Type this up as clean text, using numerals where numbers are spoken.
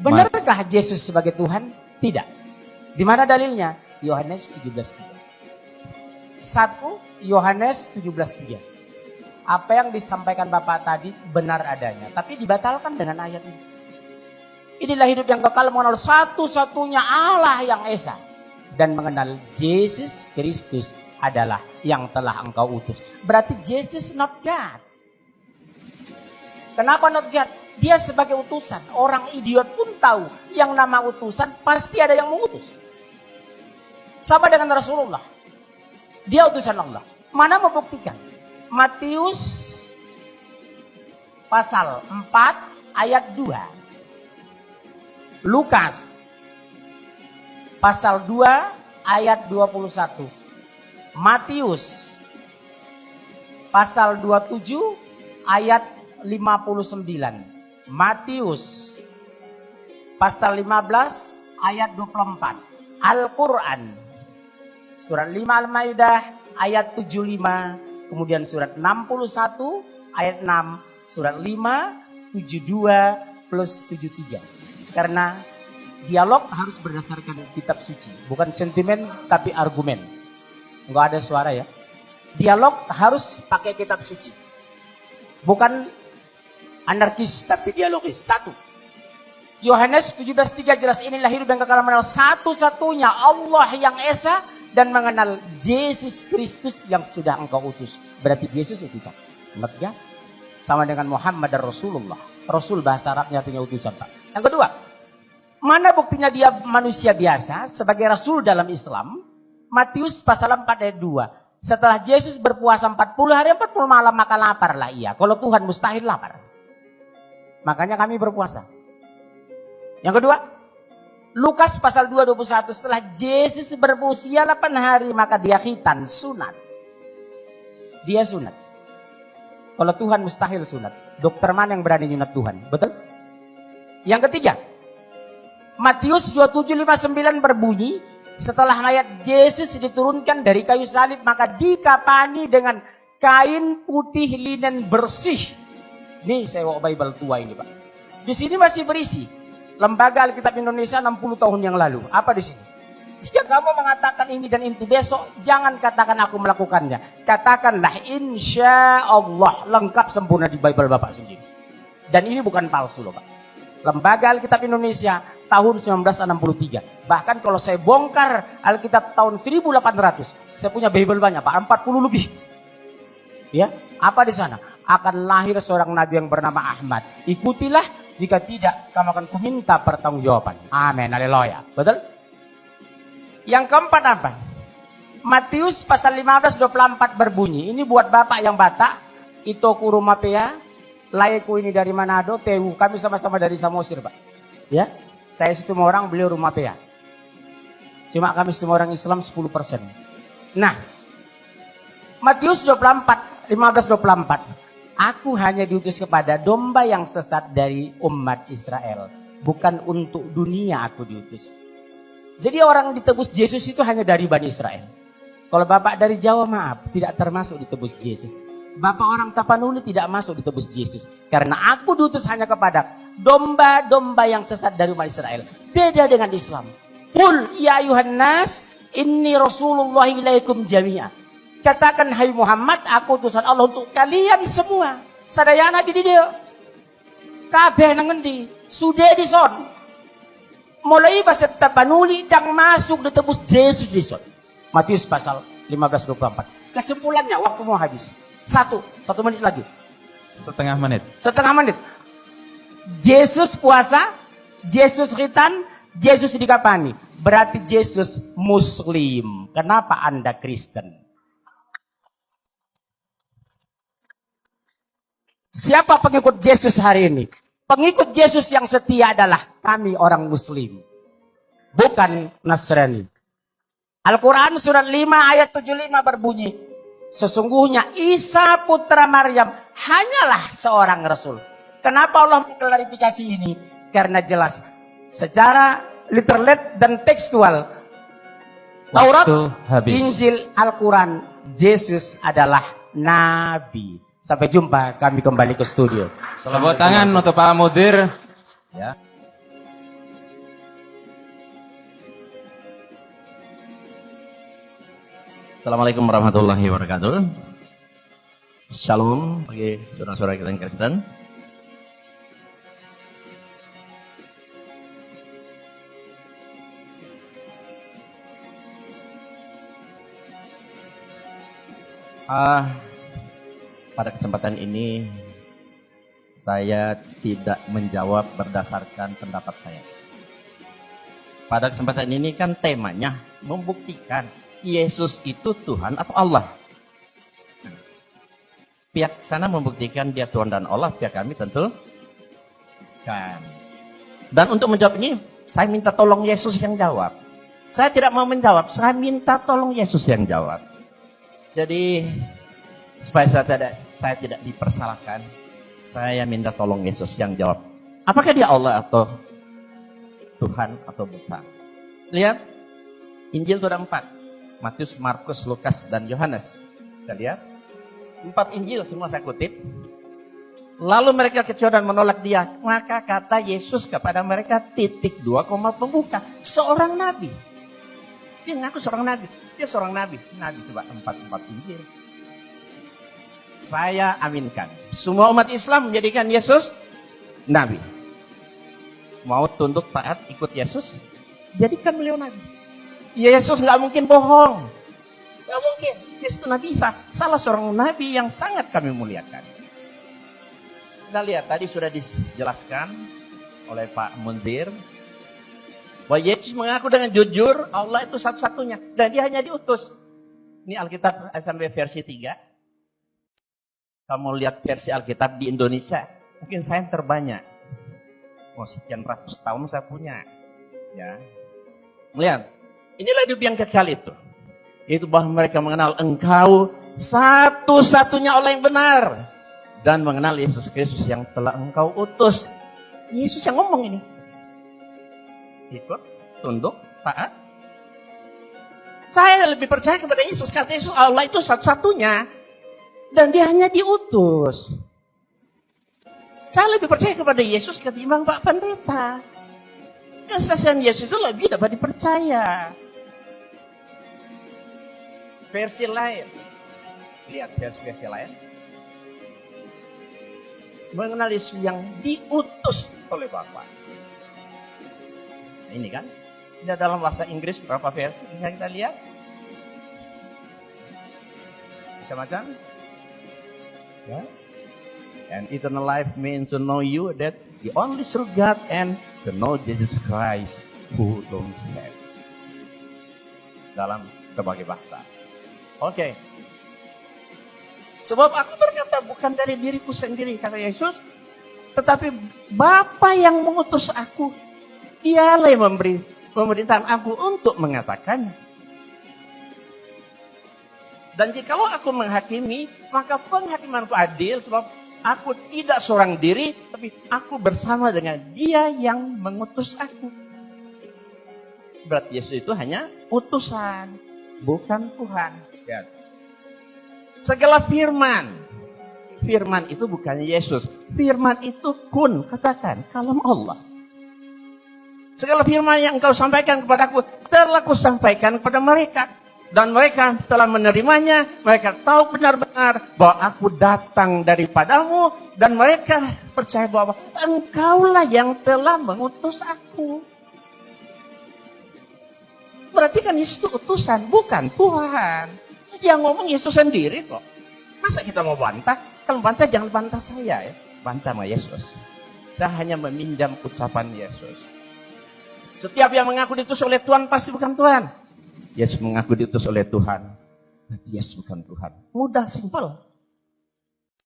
Benarkah Yesus sebagai Tuhan? Tidak. Di mana dalilnya? Yohanes 17:3. 1 Yohanes 17:3. Apa yang disampaikan Bapak tadi benar adanya, tapi dibatalkan dengan ayat ini. Inilah hidup yang kekal, mengenal satu-satunya Allah yang esa dan mengenal Yesus Kristus adalah yang telah engkau utus. Berarti Jesus not God. Kenapa not God? Dia sebagai utusan. Orang idiot pun tahu yang nama utusan pasti ada yang mengutus. Sama dengan Rasulullah. Dia utusan Allah. Mana membuktikan? Matius pasal 4 ayat 2. Lukas pasal 2 ayat 21. Matius pasal 27 ayat 59. Matius pasal 15 ayat 24. Al-Quran surat 5 Al-Maidah ayat 75, kemudian surat 61 ayat 6, surat 5, 72 plus 73. Karena dialog harus berdasarkan kitab suci, bukan sentimen tapi argumen. Enggak ada suara ya. Dialog harus pakai kitab suci. Bukan anarkis tapi dialogis. 1. Yohanes 17:3 jelas, inilah hidup yang kekal, mengenal satu-satunya Allah yang esa dan mengenal Yesus Kristus yang sudah engkau utus. Berarti Yesus utusan. Enggak? Sama dengan Muhammad dan Rasulullah. Rasul bahasa Arabnya artinya utusan, Pak. Yang kedua, mana buktinya dia manusia biasa sebagai Rasul dalam Islam? Matius pasal 4 ayat 2. Setelah Yesus berpuasa 40 hari 40 malam maka laparlah ia. Kalau Tuhan mustahil lapar. Makanya kami berpuasa. Yang kedua, Lukas pasal 2:21, setelah Yesus berusia 8 hari maka dia khitan, sunat. Dia sunat. Kalau Tuhan mustahil sunat. Dokter mana yang berani nyunat Tuhan? Betul? Yang ketiga, Matius 27:59 berbunyi, setelah mayat Yesus diturunkan dari kayu salib maka dikapani dengan kain putih linen bersih. Nih saya bawa Bible tua ini, Pak. Di sini masih berisi Lembaga Alkitab Indonesia 60 tahun yang lalu. Apa di sini? Jika kamu mengatakan ini dan itu besok, jangan katakan aku melakukannya. Katakanlah insya Allah, lengkap sempurna di Bible Bapak sendiri. Dan ini bukan palsu loh, Pak. Lembaga Alkitab Indonesia tahun 1963. Bahkan kalau saya bongkar Alkitab tahun 1800, saya punya Bible banyak, Pak, 40 lebih. Ya, apa di sana? Akan lahir seorang nabi yang bernama Ahmad. Ikutilah. Jika tidak, kamu akan kuminta pertanggungjawaban. Amin, haleluya. Betul? Yang keempat apa? Matius pasal 15:24 berbunyi. Ini buat Bapak yang Batak. Itoku Rumapea. Layeku ini dari Manado. Tewu. Kami sama-sama dari Samosir, Pak. Ya, saya setengah orang, beliau Rumapea. Cuma kami setengah orang Islam 10%. Nah, Matius 15:24. Aku hanya diutus kepada domba yang sesat dari umat Israel. Bukan untuk dunia aku diutus. Jadi orang ditebus Yesus itu hanya dari Bani Israel. Kalau Bapak dari Jawa, maaf, tidak termasuk ditebus Yesus. Bapak orang Tapanuli tidak masuk ditebus Yesus. Karena aku diutus hanya kepada domba-domba yang sesat dari umat Israel. Beda dengan Islam. Qul ya ayuhan nas, inni Rasulullah ilaikum jami'ah. Katakan, hai Muhammad, aku utusan Allah untuk kalian semua. Sadayana di dia. Kabeh nang ngendi? Sudah di son. Mulai bahasa Tapanuli dan masuk ditebus Yesus di son. Matius pasal 15:24. Kesimpulannya waktu mau habis. Satu menit lagi. Setengah menit. Yesus puasa, Yesus khitan, Yesus dikapani. Berarti Yesus Muslim. Kenapa Anda Kristen? Siapa pengikut Yesus hari ini? Pengikut Yesus yang setia adalah kami orang Muslim. Bukan Nasrani. Al-Quran surat 5 ayat 75 berbunyi. Sesungguhnya Isa putra Maryam hanyalah seorang Rasul. Kenapa Allah mengklarifikasi ini? Karena jelas. Secara literal dan tekstual. Taurat, Injil, Al-Quran. Yesus adalah Nabi. Sampai jumpa, kami kembali ke studio. Tepuk tangan untuk Pak Mudir. Ya. Assalamualaikum warahmatullahi wabarakatuh. Shalom bagi saudara-saudara kita yang Kristen. Pada kesempatan ini saya tidak menjawab berdasarkan pendapat saya. Pada kesempatan ini kan temanya membuktikan Yesus itu Tuhan atau Allah. Pihak sana membuktikan dia Tuhan dan Allah, pihak kami tentu kan. Dan untuk menjawab ini, saya minta tolong Yesus yang jawab. Saya tidak mau menjawab, saya minta tolong Yesus yang jawab. Jadi supaya saya tidak dipersalahkan, saya minta tolong Yesus yang jawab. Apakah dia Allah atau Tuhan atau bukan? Lihat, Injil itu ada 4. Matius, Markus, Lukas, dan Yohanes. Kita lihat. 4 Injil semua saya kutip. Lalu mereka kecewa dan menolak dia. Maka kata Yesus kepada mereka, pembuka. Seorang nabi. Dia ngaku seorang nabi. Dia seorang nabi. Nabi coba 4 Injil. Saya aminkan. Semua umat Islam menjadikan Yesus nabi. Mau tunduk taat ikut Yesus, jadikan beliau nabi. Yesus nggak mungkin bohong. Nggak mungkin. Yesus itu Nabi Isa. Salah seorang nabi yang sangat kami muliakan. Kita lihat tadi sudah dijelaskan oleh Pak Munzir bahwa Yesus mengaku dengan jujur Allah itu satu-satunya dan dia hanya diutus. Ini Alkitab sampai versi 3. Kamu lihat versi Alkitab di Indonesia, mungkin saya yang terbanyak. Sekian ratus tahun saya punya. Ya. Melihat, inilah hidup yang kekal itu. Yaitu bahwa mereka mengenal engkau satu-satunya Allah yang benar. Dan mengenal Yesus Kristus yang telah engkau utus. Yesus yang ngomong ini. Ikut, tunduk, taat. Saya lebih percaya kepada Yesus. Kata Yesus, Allah itu satu-satunya. Dan dia hanya diutus. Saya lebih percaya kepada Yesus ketimbang Pak Pendeta. Kesaksian Yesus itu lebih dapat dipercaya. Versi lain. Lihat versi lain. Mengenal Yesus yang diutus oleh Bapa. Nah, ini kan. Ini dalam bahasa Inggris berapa versi bisa kita lihat. Macam-macam. Ya. And eternal life means to know you, that the only true God, and to know Jesus Christ who don't have. Dalam berbagai bahasa. Oke. Sebab aku berkata bukan dari diriku sendiri, kata Yesus, tetapi Bapa yang mengutus aku, dialah yang memberi pemerintahan aku untuk mengatakannya. Dan jikalau aku menghakimi, maka penghakimanku adil, sebab aku tidak seorang diri, tapi aku bersama dengan Dia yang mengutus aku. Berarti Yesus itu hanya utusan, bukan Tuhan. Ya. Segala firman itu bukan Yesus. Firman itu kun, katakan, kalam Allah. Segala firman yang engkau sampaikan kepadaku, telah aku sampaikan kepada mereka. Dan mereka telah menerimanya, mereka tahu benar-benar bahwa aku datang daripadamu, dan mereka percaya bahwa engkaulah yang telah mengutus aku. Berarti kan Yesus itu utusan, bukan Tuhan. Yang ngomong Yesus sendiri kok. Masa kita mau bantah? Kalau bantah jangan bantah saya ya. Bantah sama Yesus. Saya hanya meminjam ucapan Yesus. Setiap yang mengaku diutus oleh Tuhan pasti bukan Tuhan. Yesus mengaku diutus oleh Tuhan. Yesus bukan Tuhan. Mudah, simpel.